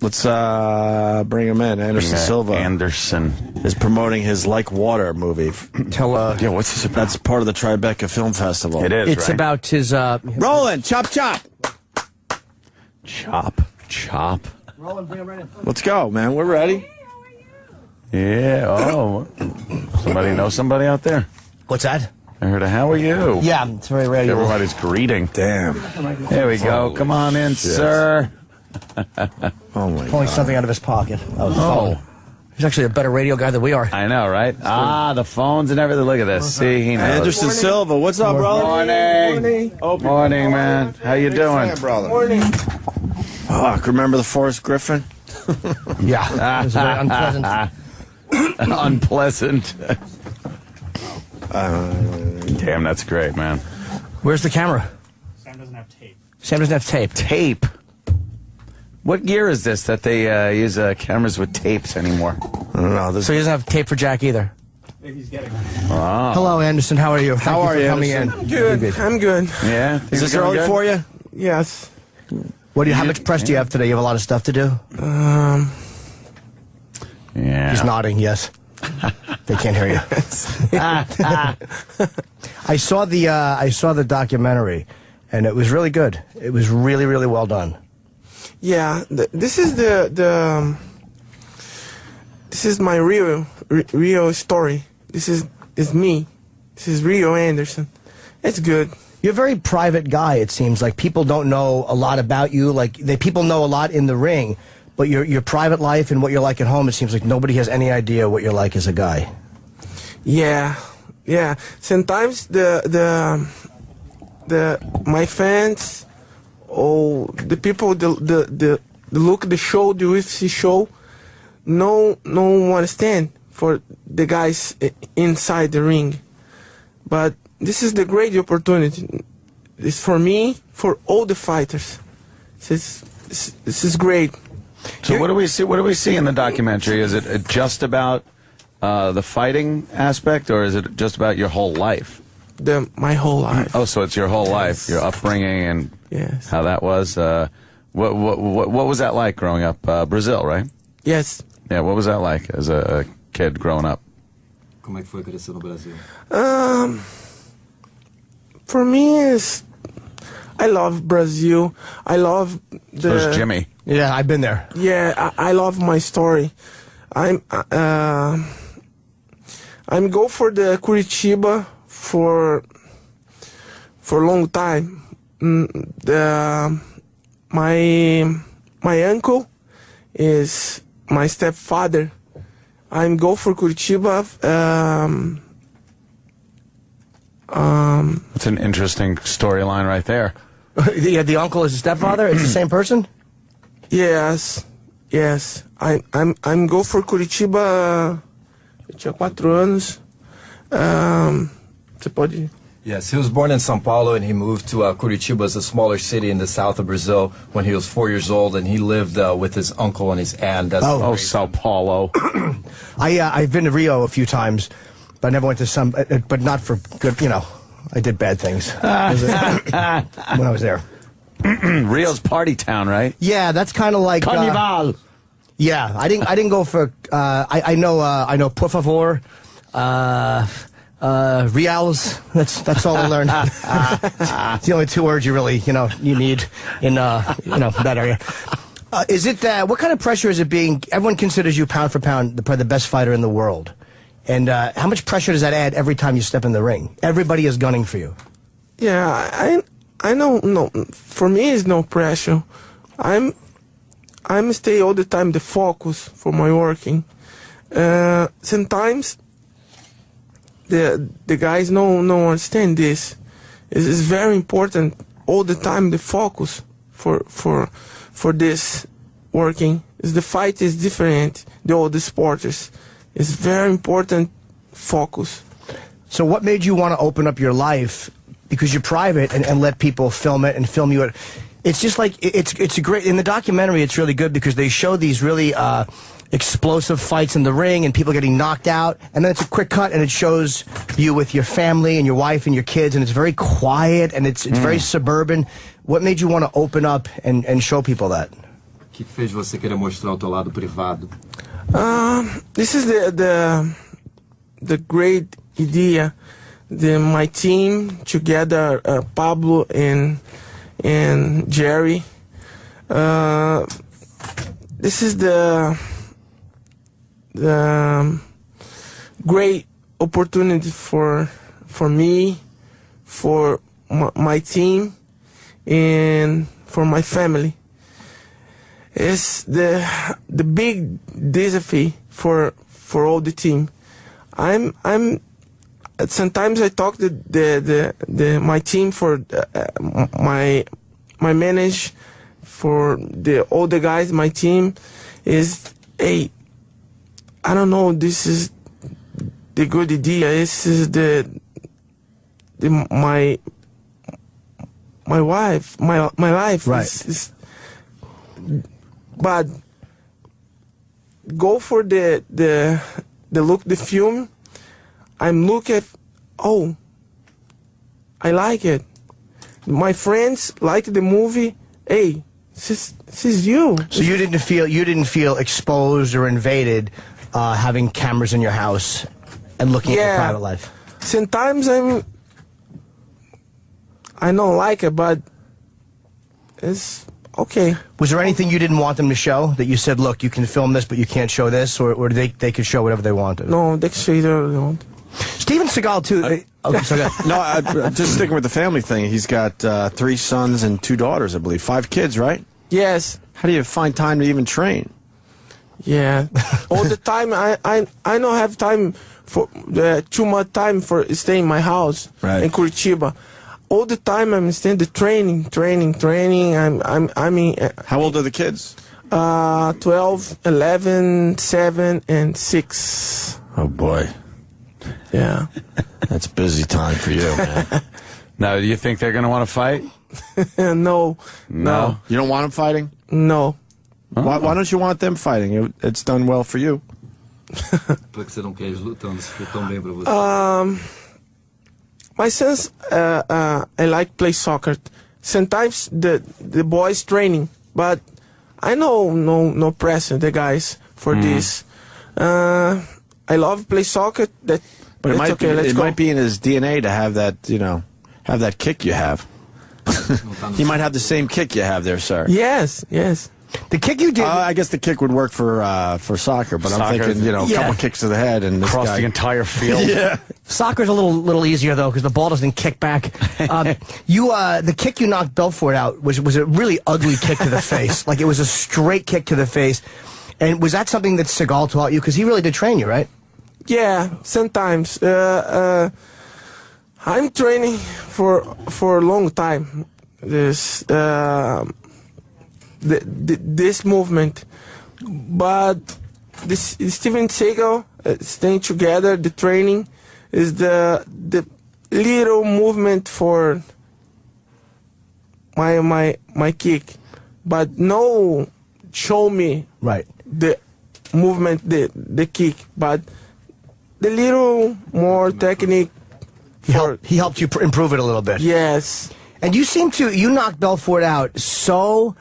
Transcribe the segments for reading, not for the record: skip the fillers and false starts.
Let's bring him in. Anderson Silva. Anderson is promoting his Like Water movie. Yeah, what's this about? That's part of the Tribeca Film Festival. It is, It's right? about his... Roland, chop, chop. Chop. Roland, bring him right in. Let's go, man. We're ready. Yeah, oh. Somebody know somebody out there? What's that? I heard a how are you? Yeah, it's very rare. Everybody's greeting. Damn. There we go. Come on in, sir. Oh, my Pulling God. something out of his pocket. Oh. He's actually a better radio guy than we are. I know, right? The phones and everything. Look at this. See, he knows. Anderson Silva. What's up, brother? Morning. Morning, man. How you doing? Morning. Oh, remember the Forrest Griffin? Yeah. It was very unpleasant. Unpleasant. Damn, that's great, man. Where's the camera? Sam doesn't have tape. Sam doesn't have tape. Tape. What year is this that they use cameras with tapes anymore? I don't know. So he doesn't have tape for Jack either. Maybe he's getting it. Oh. Hello, Anderson. How are you? How are you, coming Anderson? in. Good. I'm good. Yeah? Is this early for you? Yes. How much press do you have today? You have a lot of stuff to do? Yeah. He's nodding, yes. They can't hear you. I saw the documentary, and it was really good. It was really, really well done. Yeah. This is this is my real story. This is me. This is Rio Anderson. It's good. You're a very private guy, it seems. Like, people don't know a lot about you. Like, people know a lot in the ring, but your private life and what you're like at home, it seems like nobody has any idea what you're like as a guy. Yeah. Sometimes my fans, the people, the look the show, the UFC show, no understand for the guys inside the ring, but this is the great opportunity. It's for me, for all the fighters. This is great. So what do we see? What do we see in the documentary? Is it just about the fighting aspect, or is it just about your whole life? My whole life. Oh, so it's your whole life, your upbringing, and Yes. how that was. What was that like growing up? Brazil, right? Yes. Yeah. What was that like as a kid growing up? Como é que foi crescer no Brasil? For me, I love Brazil. I love the. Where's Jimmy? Yeah, I've been there. Yeah, I love my story. I'm go for the Curitiba for a long time. My uncle is my stepfather. I'm go for Curitiba. It's an interesting storyline right there. Yeah, the uncle is the stepfather? It's the same person? Yes. I'm go for Curitiba. Eu tinha 4 anos. Você pode. Yes, he was born in São Paulo and he moved to Curitiba, a smaller city in the south of Brazil, when he was 4 years old, and he lived with his uncle and his aunt. Oh, Sao Paulo. I've been to Rio a few times, but I never went to some, but not for good, I did bad things when I was there. Rio's party town, right? Yeah, that's kind of like Carnival. Yeah, I didn't go for. I know por favor, reals. That's all I learned. It's the only 2 words you really you need in that area. Is it what kind of pressure is it being? Everyone considers you pound for pound probably the best fighter in the world, and how much pressure does that add every time you step in the ring? Everybody is gunning for you. Yeah, I know. No, for me, it's no pressure. I'm stay all the time the focus for my working. Sometimes the guys no understand this. It's very important all the time the focus for this working. The fight is different. All the sporters. It's very important focus. So what made you want to open up your life? Because you're private and let people film it and film you. It's just like, it's a great, in the documentary it's really good because they show these really explosive fights in the ring and people getting knocked out, and then it's a quick cut and it shows you with your family and your wife and your kids, and it's very quiet and it's very suburban. What made you want to open up and show people that? que fez você querer mostrar o teu lado privado? This is the great idea. My team together, Pablo and Jerry. This is the great opportunity for me, for my team, and for my family. It's the big disappointment for all the team. I'm sometimes I talk to my team, for my manager, for all the guys. My team is, hey, I don't know. This is the good idea. This is my wife, my life. Right. Is, but go for the look the film. I'm look at, oh, I like it. My friends like the movie. Hey, this is you. So you didn't feel exposed or invaded, having cameras in your house and looking at your private life. Sometimes I don't like it, but it's okay. Was there anything you didn't want them to show that you said, look, you can film this, but you can't show this, or they could show whatever they wanted? No, they say they don't. Steven Seagal too. No, just sticking with the family thing. He's got 3 sons and 2 daughters, I believe. 5 kids, right? Yes. How do you find time to even train? Yeah. All the time, I don't have time for too much time for staying in my house in Curitiba. All the time I'm staying the training. I mean. How old are the kids? 12, 11, 7, and 6. Oh boy, Yeah. that's busy time for you, man. Now, do you think they're going to want to fight? No. You don't want them fighting? No. Why don't you want them fighting? It's done well for you. Por que você não quer eles lutando se for tão bem pra você? My sons, I like play soccer. Sometimes the boys training, but I know no pressure the guys for this. I love play soccer. But It might okay. be, might be in his DNA to have that, have that kick you have. He might have the same kick you have there, sir. Yes. The kick you did. I guess the kick would work for soccer, but I'm thinking, a couple kicks to the head and this Across guy. the entire field. Yeah. Soccer's a little easier though, because the ball doesn't kick back. The kick you knocked Belfort out was a really ugly kick to the face. Like, it was a straight kick to the face. And was that something that Seagal taught you? Because he really did train you, right? Yeah. Sometimes I'm training for a long time. This movement, but this Steven Seagal staying together. The training is the little movement for my kick, but no show me Right. the movement, the kick, but the little more technique. He helped you improve it a little bit. Yes. And you knocked Belfort out so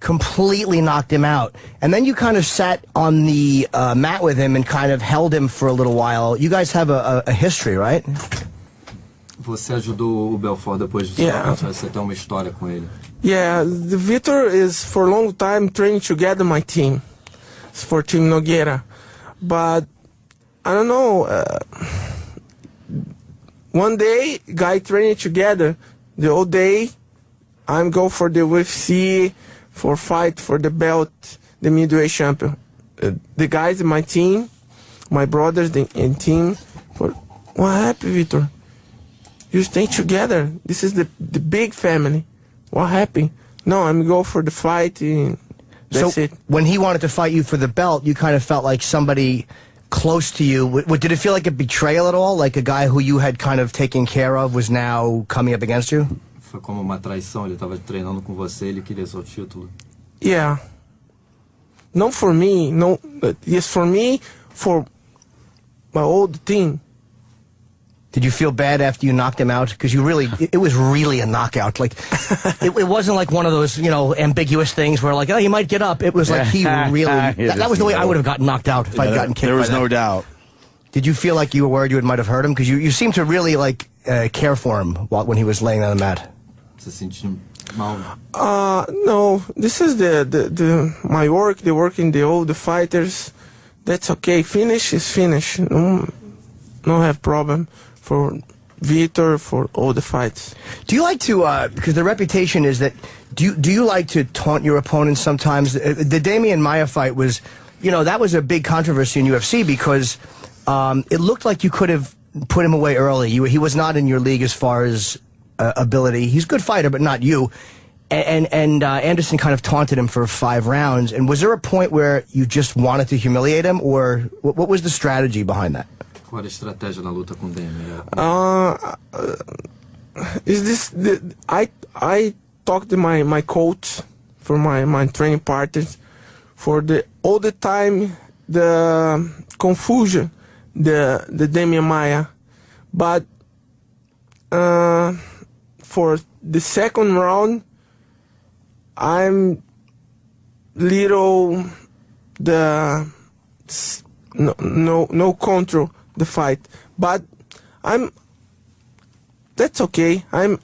completely knocked him out. And then you kind of sat on the mat with him and kind of held him for a little while. You guys have a history, right? Você ajudou o Belfort depois do você tem uma história com ele. Yeah, the Vitor is for a long time training together my team. It's for Team Nogueira. But I don't know, one day guy training together, the whole day I'm go for the UFC, for fight for the belt, the middleweight champion. The guys in my team, my brothers and team, for what happened, Vitor? You stay together. This is the big family. What happened? No, I'm go for the fight. And that's it. When he wanted to fight you for the belt, you kind of felt like somebody close to you. Did it feel like a betrayal at all? Like a guy who you had kind of taken care of was now coming up against you? Foi como uma traição, ele estava treinando com você, ele queria seu título. Yeah. Not for me, no. Yes, for me, for my old team. Did you feel bad after you knocked him out? Because it was really a knockout. Like, it wasn't like one of those, ambiguous things where like, oh, you might get up. It was like he really, that was the way I would have gotten knocked out if I'd gotten kicked. There was no doubt. Did you feel like you were worried you might have hurt him? Because you seemed to really care for him when he was laying on the mat. Você sentiu mal? No, this is my work, the working the fighters. That's okay. Finish is finish. No have problem for Vitor, for all the fights. Do you like to, because the reputation is that, do you like to taunt your opponents sometimes? The Damian Maia fight was, that was a big controversy in UFC because it looked like you could have put him away early. He was not in your league as far as ability. He's a good fighter, but not you. And Anderson kind of taunted him for 5 rounds. And was there a point where you just wanted to humiliate him, or what was the strategy behind that? Qual era a estratégia na luta com o Damian? I talked to my coach, for my training partners, for all the time the confusion, the Damian Maia, but for the second round, I'm little no control the fight, but that's okay. I'm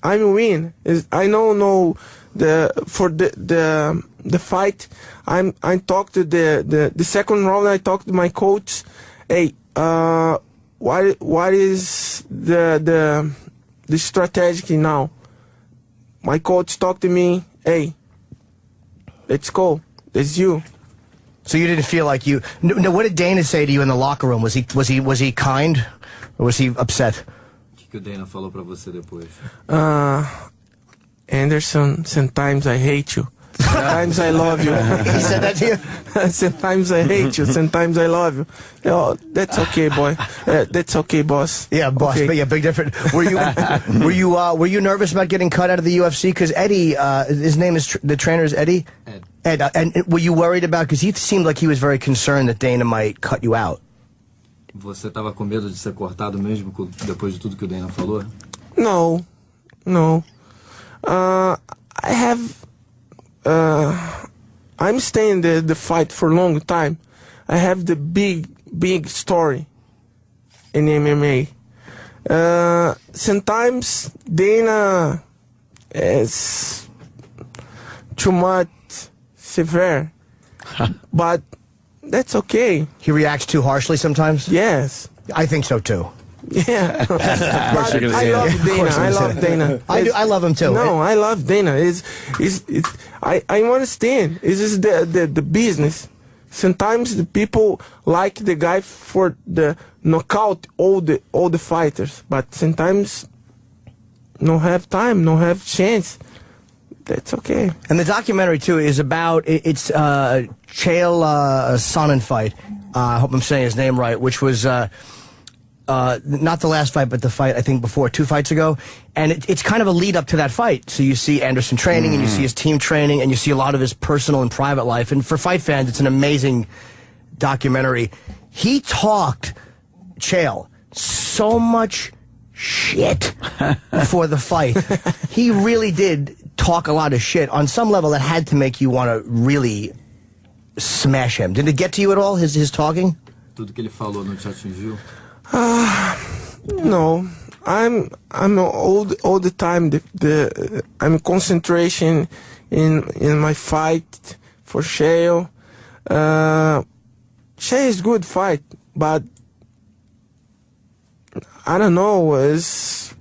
win. I know for the fight. I talked to the second round. I talked to my coach. Hey, what is the strategy now? My coach talked to me. Hey, let's go. It's you. So you didn't feel like you. No, what did Dana say to you in the locker room? Was he kind, or was he upset? O que o Dana falou pra você depois? Anderson, sometimes I hate you. Sometimes I love you. He said that to you? Sometimes I hate you. Sometimes I love you. Oh, that's okay, boy. That's okay, boss. Yeah, boss. Okay. But yeah, big difference. Were you nervous about getting cut out of the UFC? Because Eddie, his name is the trainer is Eddie. Ed. And were you worried about? Because he seemed like he was very concerned that Dana might cut you out. Você estava com medo de ser cortado mesmo depois de tudo que o Dana falou? No. I have. I'm staying the fight for a long time. I have the big story in MMA. Sometimes Dana is too much severe, but that's okay. He reacts too harshly sometimes? Yes. I think so too. Yeah. I love Dana. I love him too. No, I love Dana. I understand. It's just the business. Sometimes the people like the guy for the knockout all the fighters, but sometimes no have time, no have chance. That's okay. And the documentary too is about it's Chael Sonnen fight. I hope I'm saying his name right, which was. Not the last fight, but the fight, I think, before, 2 fights ago. And it's kind of a lead up to that fight. So you see Anderson training, and you see his team training, and you see a lot of his personal and private life. And for fight fans, it's an amazing documentary. He talked, Chael, so much shit before the fight. He really did talk a lot of shit. On some level, that had to make you want to really smash him. Did it get to you at all, his talking? Tudo que ele falou não te atingiu? No, I'm all the time. I'm concentration in my fight for Chael. Chael is good fight, but I don't know. It's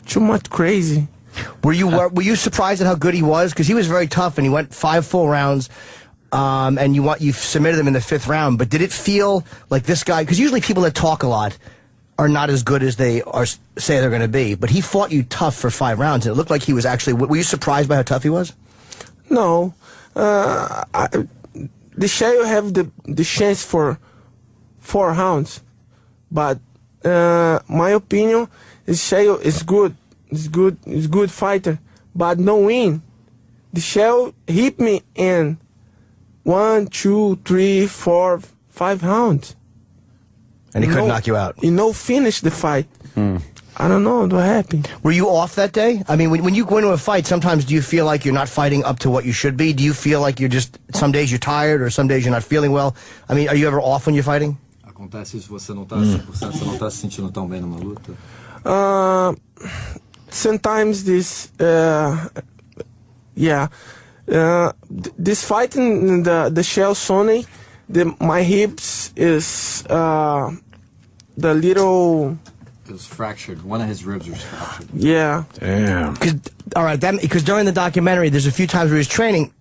too much crazy. Were you surprised at how good he was? Because he was very tough, and he went 5 full rounds. And you submitted him in the 5th round, but did it feel like this guy? Because usually people that talk a lot are not as good as they say they're going to be. But he fought you tough for 5 rounds, and it looked like he was actually. Were you surprised by how tough he was? No, the Chael have the chance for 4 rounds, but my opinion is Chael is good. He's good fighter, but no win. The Chael hit me in 1, 2, 3, 4, 5 rounds. And he couldn't knock you out. Finish the fight. I don't know what happened. Were you off that day? I mean, when you go into a fight, sometimes do you feel like you're not fighting up to what you should be? Do you feel like you're just, some days you're tired or some days you're not feeling well? I mean, are you ever off when you're fighting? Acontece isso, você não tá 100%, você não tá se sentindo tão bem numa luta? Sometimes this, this fight in the Shell Sony, my hips is the little. It was fractured. One of his ribs was fractured. Yeah. Damn. Because during the documentary, there's a few times where he's training,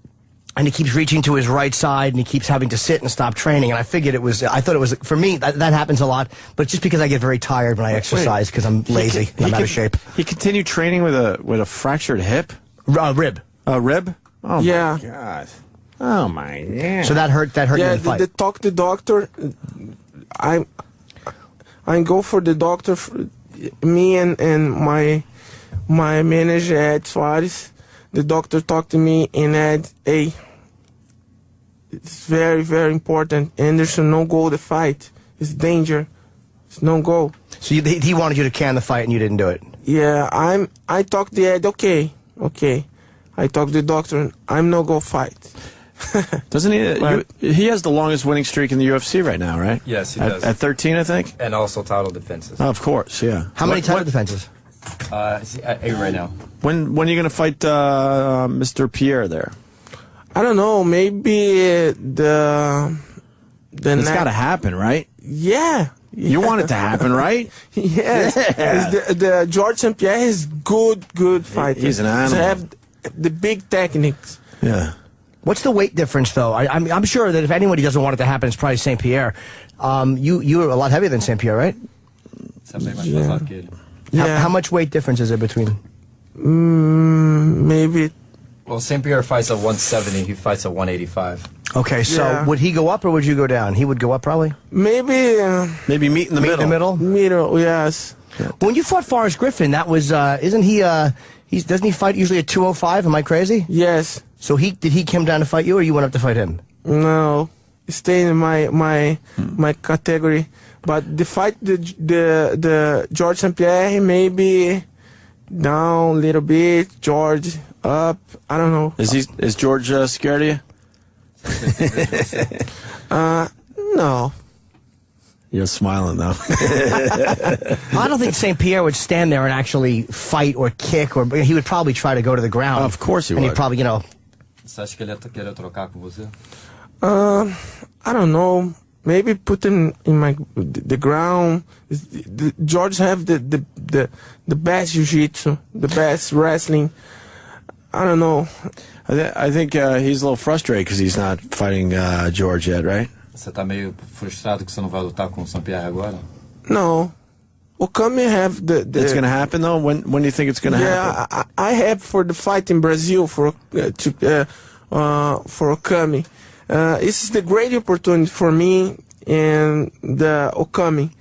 and he keeps reaching to his right side, and he keeps having to sit and stop training. And I thought it was, for me, that happens a lot, but it's just because I get very tired when I exercise because I'm lazy and I'm out of shape. He continued training with a fractured hip? Rib. A rib? Oh, Yeah. my God. Oh, my God. So that hurt you in the fight. They talk to the doctor. I go for the doctor, me and my manager, Ed Suarez. The doctor talked to me and said, hey, it's very, very important. Anderson, no go the fight. It's danger. It's no go. So he wanted you to can the fight and you didn't do it? Yeah, I talked to Ed, okay. I talked to the doctor, I'm no go fight. Doesn't he? He has the longest winning streak in the UFC right now, right? Yes, he does. At 13, I think? And also title defenses. Oh, of course, yeah. How many title defenses? He's at 8 right now. When are you going to fight Mr. Pierre there? I don't know, maybe the It's got to happen, right? Yeah. You want it to happen, right? Yes. Yeah. The George St. Pierre is good fighter. He's an animal. He have the big techniques. Yeah. What's the weight difference, though? I'm sure that if anybody doesn't want it to happen, it's probably St. Pierre. You're a lot heavier than St. Pierre, right? Yeah. How much weight difference is there between? Maybe. Well, St. Pierre fights at 170. He fights at 185. Okay, so Yeah. would he go up or would you go down? He would go up, probably? Maybe Maybe meet in the Meet middle. in the middle? middle, yes. When you fought Forrest Griffin, that was, isn't he, doesn't he fight usually at 205? Am I crazy? Yes. So did he come down to fight you or you went up to fight him? No. Stay in my category. But the fight the George St. Pierre maybe down a little bit, George up. I don't know. Is George scared of you? No. You're smiling though. I don't think St. Pierre would stand there and actually fight or kick, or he would probably try to go to the ground. Of course he and would. He'd probably, Você acha que ele ia querer trocar com você? I don't know. Maybe put him in the ground. George have the best jiu-jitsu, the best wrestling. I don't know. I think he's a little frustrated because he's not fighting George yet, right? Você tá meio frustrado que você não vai lutar com o St. Pierre agora? No. Okami have the It's going to happen though. When do you think it's going to happen? Yeah, I have for the fight in Brazil for Okami. This is the great opportunity for me and the Okami.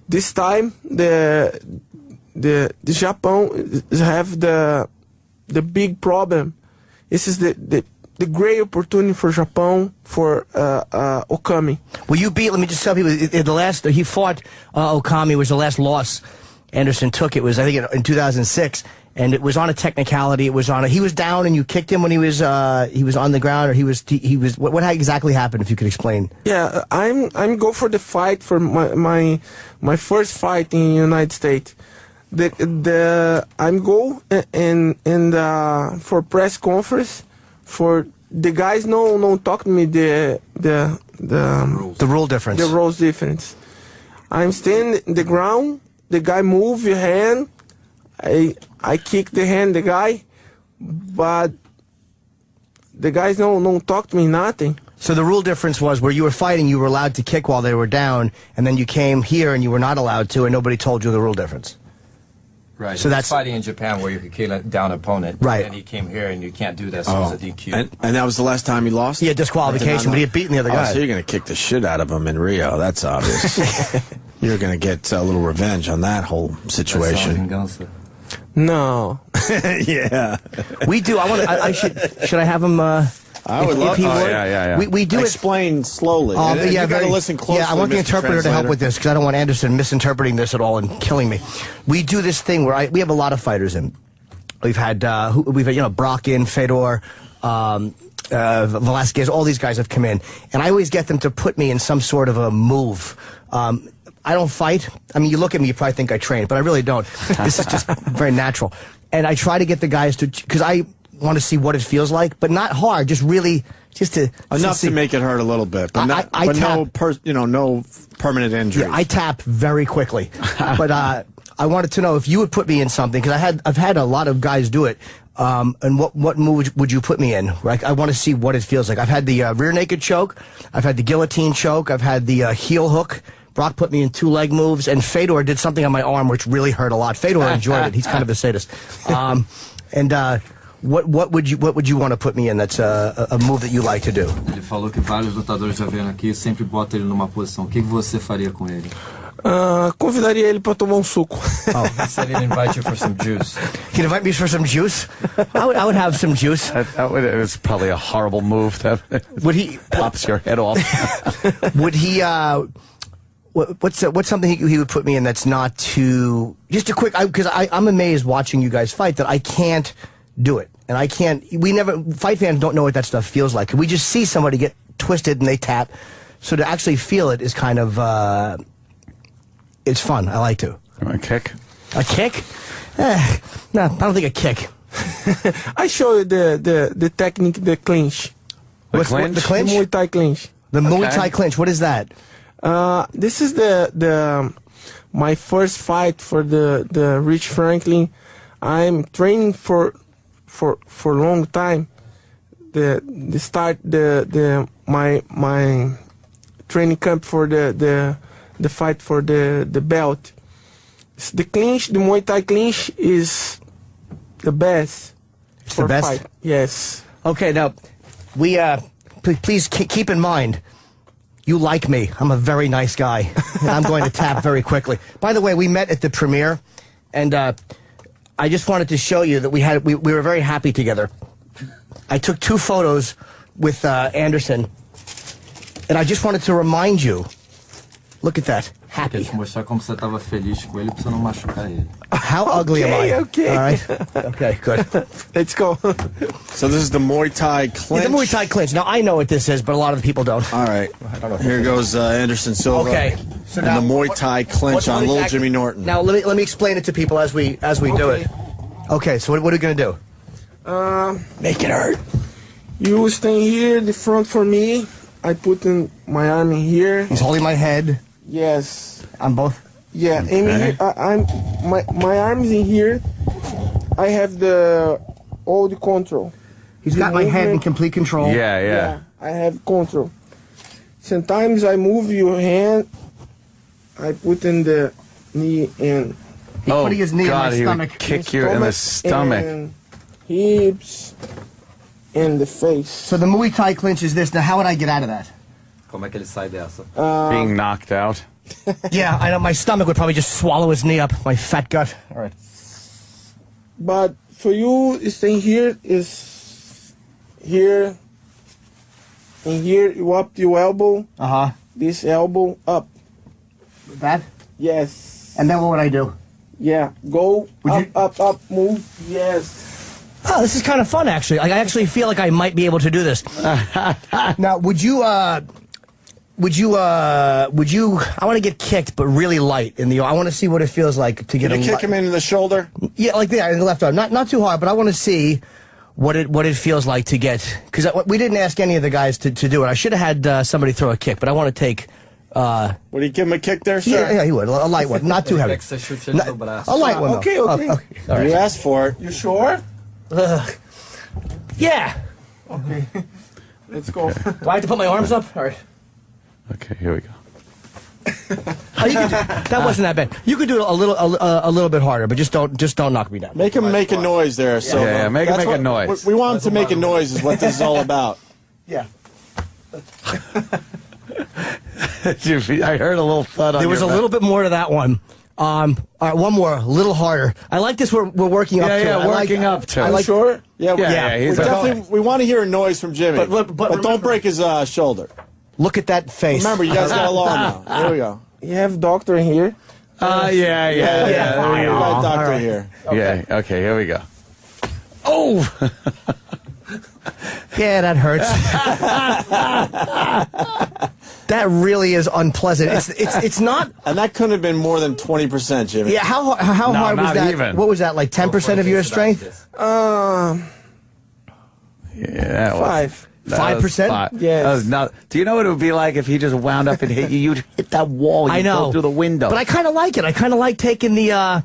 This time the Japan have the big problem. This is the great opportunity for Japan for Okami. Well, let me just tell people, he fought Okami, was the last loss Anderson took. It was, I think, in 2006, and it was on a technicality. He was down and you kicked him when he was on the ground, or what exactly happened, if you could explain? Yeah, I'm go for the fight for my first fight in the United States. I'm go and for press conference. For the guys, no talk to me the rule difference. The rules difference. I'm standing the ground. The guy move your hand. I kick the hand the guy, but the guys no talk to me nothing. So the rule difference was where you were fighting, you were allowed to kick while they were down, and then you came here and you were not allowed to, and nobody told you the rule difference. Right. So that's fighting in Japan where you could kill a down opponent. Right. And he came here and you can't do that, so it's a DQ. And that was the last time he lost? He had disqualification, but he had beaten the other guy. So you're going to kick the shit out of him in Rio. That's obvious. You're going to get a little revenge on that whole situation. No. Yeah. We do. Should I have him? I would love he to. would. Yeah. We do it. Explain slowly. And Yeah, you got to very- listen closely. Yeah, I want the Mr. interpreter to help Translator. with this because I don't want Anderson misinterpreting this at all and killing me. We do this thing where we have a lot of fighters in. We've had Brock in, Fedor, Velasquez. All these guys have come in, and I always get them to put me in some sort of a move. I don't fight. I mean, you look at me, you probably think I train, but I really don't. This is just very natural. And I try to get the guys to, because I want to see what it feels like, but not hard, just really, just to Enough see. to make it hurt a little bit, but, no permanent injuries. Yeah, I tap very quickly. But I wanted to know if you would put me in something, because I've had a lot of guys do it. And what move would you put me in? Right? I want to see what it feels like. I've had the rear naked choke. I've had the guillotine choke. I've had the heel hook. Brock put me in 2 leg moves, and Fedor did something on my arm which really hurt a lot. Fedor enjoyed it. He's kind of a sadist. What would you want to put me in? That's a move that you like to do. Ele falou que vários lutadores já vieram aqui e sempre bota ele numa posição. O que você faria com ele? Convidaria ele para tomar suco. He said he'd invite you for some juice. He'd invite me for some juice. I would have some juice. It was probably a horrible move. Would he pops your head off? Would he? What's something he would put me in that's not too just a quick? Because I'm amazed watching you guys fight that I can't do it, and I can't. We never fight fans don't know what that stuff feels like. We just see somebody get twisted and they tap. So to actually feel it is kind of it's fun. I like to. A kick? A kick? No, I don't think a kick. I show you the technique, the clinch. The What's clinch? the clinch? The Muay Thai clinch. The Muay Okay. Thai clinch. What is that? This is my first fight for the Rich Franklin. I'm training for a long time. My training camp for the fight for the belt. The clinch, the Muay Thai clinch is the best. It's the best? Fight. Yes. Okay, now we please keep in mind. You like me. I'm a very nice guy. And I'm going to tap very quickly. By the way, we met at the premiere, and I just wanted to show you that we were very happy together. I took 2 photos with Anderson, and I just wanted to remind you. Look at that. Happy. Queria te mostrar como você estava feliz com ele pra você não machucar ele. How ugly am I? Okay. All right. Okay, good. Let's go. So this is the Muay Thai clinch. The Muay Thai clinch. Now, I know what this is, but a lot of the people don't. All right. Here goes Anderson Silva. Okay. So and now, the Muay Thai clinch on little Jimmy Norton. Now, let me explain it to people as we do it. Okay, so what are we going to do? Make it hurt. You stay here, the front for me. I put in my arm in here. He's holding my head. Yes. I'm both. Yeah. Aim in here. My arms in here. I have all the control. He's The got my head in movement. complete control. Yeah. I have control. Sometimes I move your hand. I put in the knee and He's putting his knee God, in he my would stomach. kick you in the stomach. and hips and the face. So the Muay Thai clinch is this. Now, how would I get out of that? Como é que ele sai dessa? Being knocked out. Yeah, I know. My stomach would probably just swallow his knee up. My fat gut. All right. But for you, staying here is here. And here you up your elbow. Uh-huh. This elbow up. That? Yes. And then what would I do? Yeah. Go Would up, move. Yes. Oh, this is kind of fun, actually. I actually feel like I might be able to do this. Now, would you, I want to get kicked, but really light in the arm. I want to see what it feels like to get Can you kick him into the shoulder? Yeah, like that, in the left arm. Not too hard, but I want to see what it feels like to get, because we didn't ask any of the guys to do it. I should have had somebody throw a kick, but I want to take, Would he give him a kick there, sir? yeah, he would. A light one, not too heavy. É que você chute ele no braço. A light one, though. Okay. All right. You asked for it. You sure? Yeah. Let's go. Do I have to put my arms up? All right. Okay, here we go. Oh, you could that wasn't that bad. You could do it a little bit harder, but just don't knock me down. Make him make a noise there, Silva. Yeah, make him That's make a what- noise. We want him to make a noise is what this is all about. Yeah. I heard a little thud on There was a your little bit more to that one. All right, one more, a little harder. I like this. We're working up to. Yeah, I like- working up to. I You like, Sure? Yeah, Yeah, we want to hear a noise from Jimmy, But but don't break his shoulder. Look at that face. Remember, you guys got along now. Here we go. You have doctor here. Yeah. We got a doctor right. here. Yeah, okay, here we go. Oh! Yeah, that hurts. That really is unpleasant. It's not. And that couldn't have been more than 20%, Jimmy. Yeah, how hard was not that? even. What was that, like 10% of your strength? Yeah, that was- 5. that was 5%? five. Yes. That was not. Do you know what it would be like if he just wound up and hit you? You'd hit that wall. You'd I know. go through the window. But I kind of like it. I kind of like taking the. Yeah,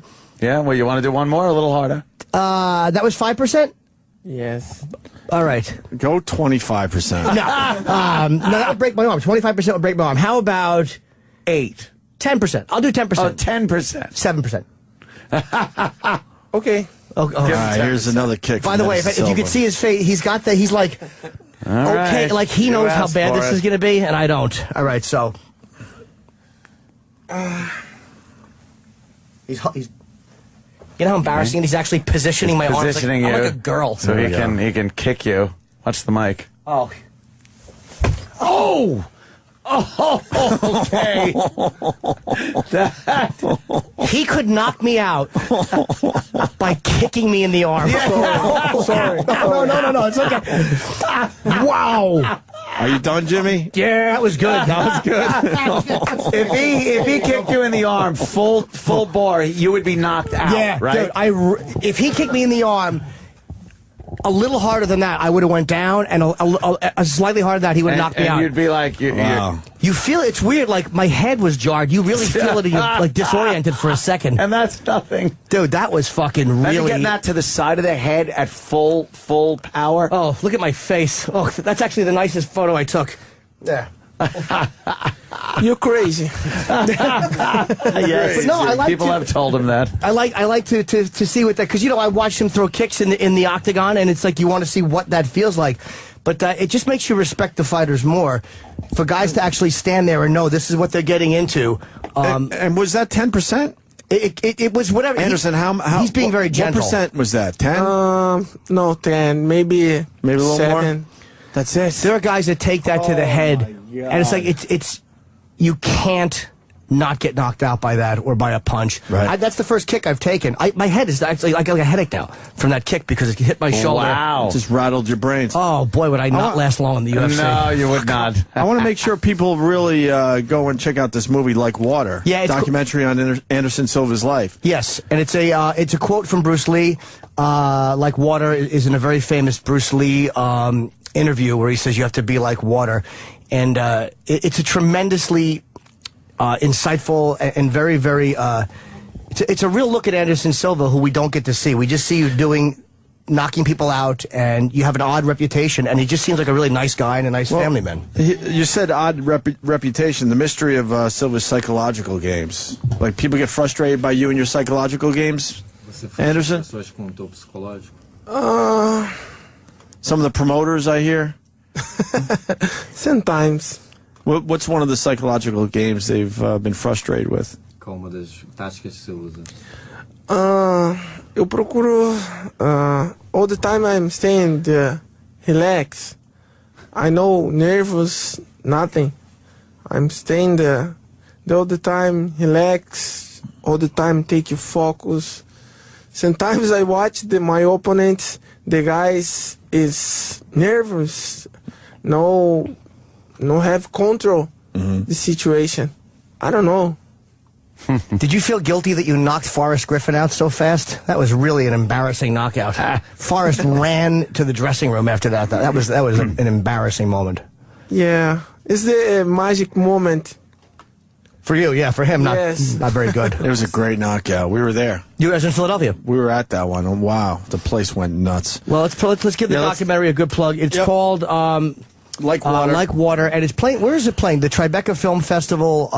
well, you want to do one more? A little harder? That was 5%. Yes. All right. Go 25%. No, that would break my arm. 25% would break my arm. How about 8. 10%? I'll do 10%. Oh, 10%. 7%. Okay. Oh, All right, here's another kick. by from the way, if Silva. you could see his face, he's got that. He's like, All okay, right. like he You knows how asked bad for this it. is going to be, and I don't. All right, so. He's you know how embarrassing it is? He's actually positioning my arms Positioning like, you. I'm like a girl. So he can kick you. Watch the mic. Oh. Oh! Oh, okay. He could knock me out by kicking me in the arm. Sorry. No, it's okay. Wow. Are you done, Jimmy? Yeah, that was good. That was good. If he kicked you in the arm full bore, you would be knocked out. Yeah, right? dude, if he kicked me in the arm a little harder than that, I would have went down, and a slightly harder than that, he would have knocked me and out. you'd be like, Wow. You feel it's weird, like my head was jarred. You really feel it, and you're like disoriented for a second. and that's nothing. Dude, that was fucking Imagine really. getting that to the side of the head at full power. Oh, look at my face. Oh, that's actually the nicest photo I took. Yeah. You're crazy. Yes. But no, I like People to- have told him that. I like to see what that, because I watched him throw kicks in the octagon, and it's like you want to see what that feels like. But it just makes you respect the fighters more. For guys to actually stand there and know this is what they're getting into. And was that 10%? It was whatever. Anderson, how he's being very gentle. What percent was that? 10? No, 10. Maybe Maybe a little 7. more? That's it. There are guys that take that to the head, and it's like it's you can't not get knocked out by that or by a punch. Right. That's the first kick I've taken. My head is actually, I got a headache now from that kick because it hit my shoulder. Wow. Just rattled your brains. Oh boy, would I not last long in the UFC. No, you would not. I want to make sure people really go and check out this movie, Like Water. Yeah, it's documentary on Anderson Silva's life. Yes, and it's a quote from Bruce Lee. Like water is in a very famous Bruce Lee interview where he says you have to be like water, and it's a tremendously insightful and very, very. It's a real look at Anderson Silva, who we don't get to see. We just see you knocking people out, and you have an odd reputation, and he just seems like a really nice guy and a nice family man. You said odd reputation. The mystery of Silva's psychological games. Like, people get frustrated by you and your psychological games, Você faz Anderson? pessoas com teu psicológico? Some of the promoters, I hear. Sometimes. What's one of the psychological games they've been frustrated with? Qual uma das táticas que você usa? Eu procuro. All the time I'm staying relax. I know nervous, nothing. I'm staying all the time relax. All the time take your focus. Sometimes I watch my opponents. The guys is nervous. No have control the situation. I don't know. Did you feel guilty that you knocked Forrest Griffin out so fast? That was really an embarrassing knockout. Forrest ran to the dressing room after that. That was an embarrassing moment. Yeah, it's the magic moment. For you, yeah. For him, not Yes. not very good. It was a great knockout. We were there. You guys in Philadelphia? We were at that one. Oh, wow, the place went nuts. Well, let's give the documentary a good plug. It's called Like Water. Like Water, and it's playing. Where is it playing? The Tribeca Film Festival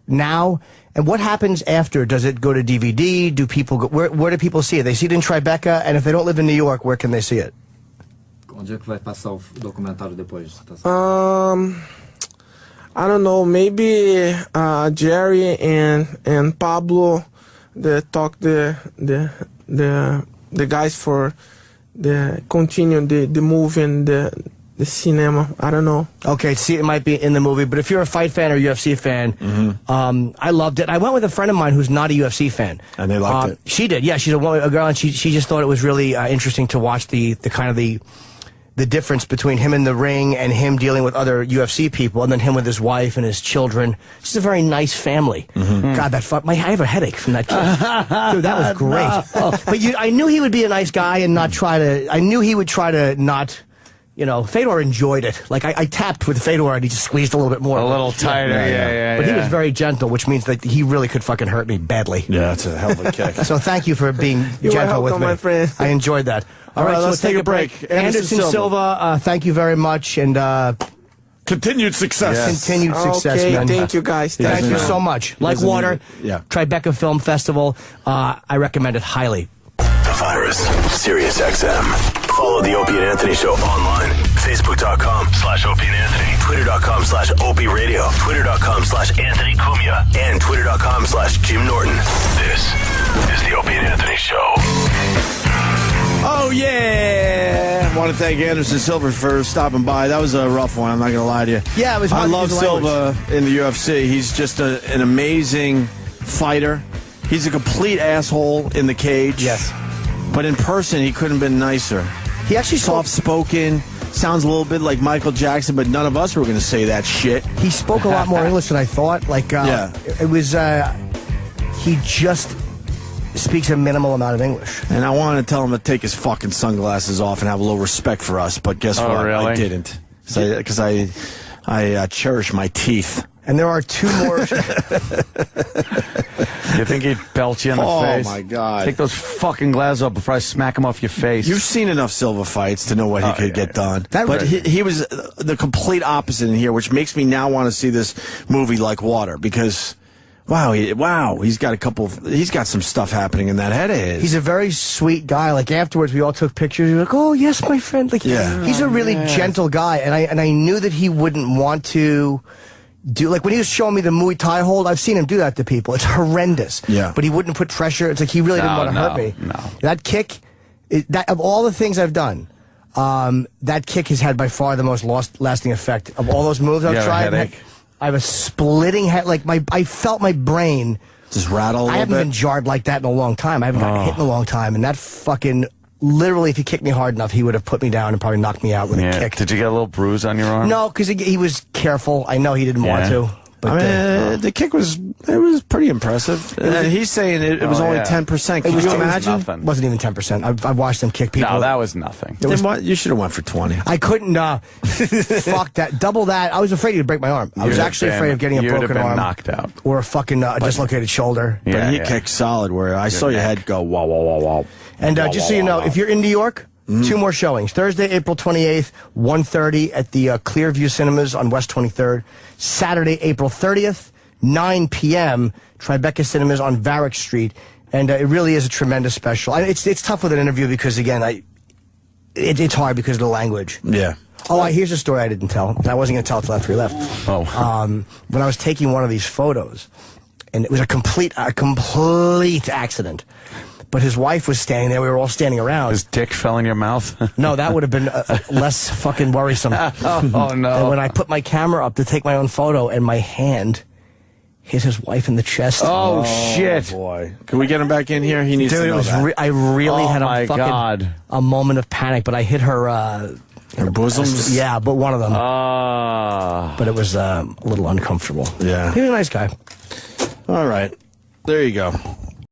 now. And what happens after? Does it go to DVD? Do people go, where do people see it? They see it in Tribeca, and if they don't live in New York, where can they see it? Onde é que vai passar o documentário depois? Tá I don't know. Maybe Jerry and Pablo, the guys for continue the movie and the cinema. I don't know. Okay, see, it might be in the movie, but if you're a fight fan or UFC fan, I loved it. I went with a friend of mine who's not a UFC fan, And they liked it. She did, yeah. She's a girl, and she just thought it was really interesting to watch the kind of the difference between him in the ring and him dealing with other UFC people, and then him with his wife and his children. Just a very nice family. God, I have a headache from that kid. Dude, that was great. But I knew he would be a nice guy and not try to. I knew he would try to not. You know, Fedor enjoyed it. Like, I tapped with Fedor and he just squeezed a little bit more. A little tighter, yeah. But he was very gentle, which means that he really could fucking hurt me badly. Yeah, that's a hell of a kick. So thank you for being You are gentle with welcome, me. my friend. I enjoyed that. All right, let's take a break. Anderson Silva, thank you very much, and Continued success. continued success, Okay, man. thank you guys. Thank you man. so much. Like Doesn't water, need it. Yeah. Tribeca Film Festival. I recommend it highly. The Virus, Sirius XM. Follow the Opie and Anthony Show online. Facebook.com/Opie and Anthony. Twitter.com/Opie Radio. Twitter.com/Anthony Cumia. And Twitter.com/Jim Norton. This is the Opie and Anthony Show. Oh, yeah. I want to thank Anderson Silva for stopping by. That was a rough one, I'm not going to lie to you. Yeah, it was hard I to love use the Silva in the UFC. He's just an amazing fighter. He's a complete asshole in the cage. Yes. But in person, he couldn't have been nicer. He actually Soft-spoken, sounds a little bit like Michael Jackson, but none of us were going to say that shit. He spoke a lot more English than I thought. Like, Yeah. it was, he just speaks a minimal amount of English. And I wanted to tell him to take his fucking sunglasses off and have a little respect for us, but guess Oh, what? really? I didn't. Because I cherish my teeth. And there are two more. You think he'd belt you in the face? Oh, my God. Take those fucking glasses off before I smack him off your face. You've seen enough Silva fights to know what he could get done. That but really- he was the complete opposite in here, which makes me now want to see this movie like water because, he's got some stuff happening in that head of his. He's a very sweet guy. Like afterwards, we all took pictures. We were like, "Oh yes, my friend." Like, Yeah. he's a really gentle guy, and I knew that he wouldn't want to do like when he was showing me the Muay Thai hold. I've seen him do that to people. It's horrendous. Yeah. But he wouldn't put pressure. It's like he really didn't want to hurt me. No. That kick, that of all the things I've done. That kick has had by far the most lasting effect of all those moves I've You have a tried. headache? I have a splitting head. Like I felt my brain. just rattle a I little haven't bit. been jarred like that in a long time. I haven't gotten hit in a long time. And that fucking, literally, if he kicked me hard enough, he would have put me down and probably knocked me out with a Yeah. kick. Did you get a little bruise on your arm? No, because he was careful. I know he didn't want Yeah. to. But the kick was pretty impressive. And he's saying it was Oh, only yeah. 10%. Can It was you it was imagine? nothing. it wasn't even 10%. I've watched them kick people. No, that was nothing. Then what? You should have went for 20. I couldn't, fuck that. Double that. I was afraid he'd break my arm. I was You'd have actually been- afraid of getting a you'd have broken been arm. knocked out. Or a fucking dislocated shoulder. But Yeah, he yeah. kicked solid where I saw your head go, wow, wow, wow, wow. And just so you know, if you're in New York, two more showings. Thursday, April 28th, 1:30 at the Clearview Cinemas on West 23rd. Saturday, April 30th, 9 p.m., Tribeca Cinemas on Varick Street. And it really is a tremendous special. It's tough with an interview because, again, it's hard because of the language. Yeah. Oh, here's a story I didn't tell. And I wasn't going to tell it till after he left. Oh. When I was taking one of these photos, and it was a complete accident. But his wife was standing there. We were all standing around. His dick fell in your mouth? No, that would have been less fucking worrisome. Oh, no. And when I put my camera up to take my own photo, and my hand hit his wife in the chest. Oh, shit. Boy. Can we get him back in here? He needs Dude, to it know was that. I really Oh, had my a fucking God. a moment of panic, but I hit her. Her bosoms? Yeah, but one of them. Ah. But it was a little uncomfortable. Yeah. He was a nice guy. All right. There you go.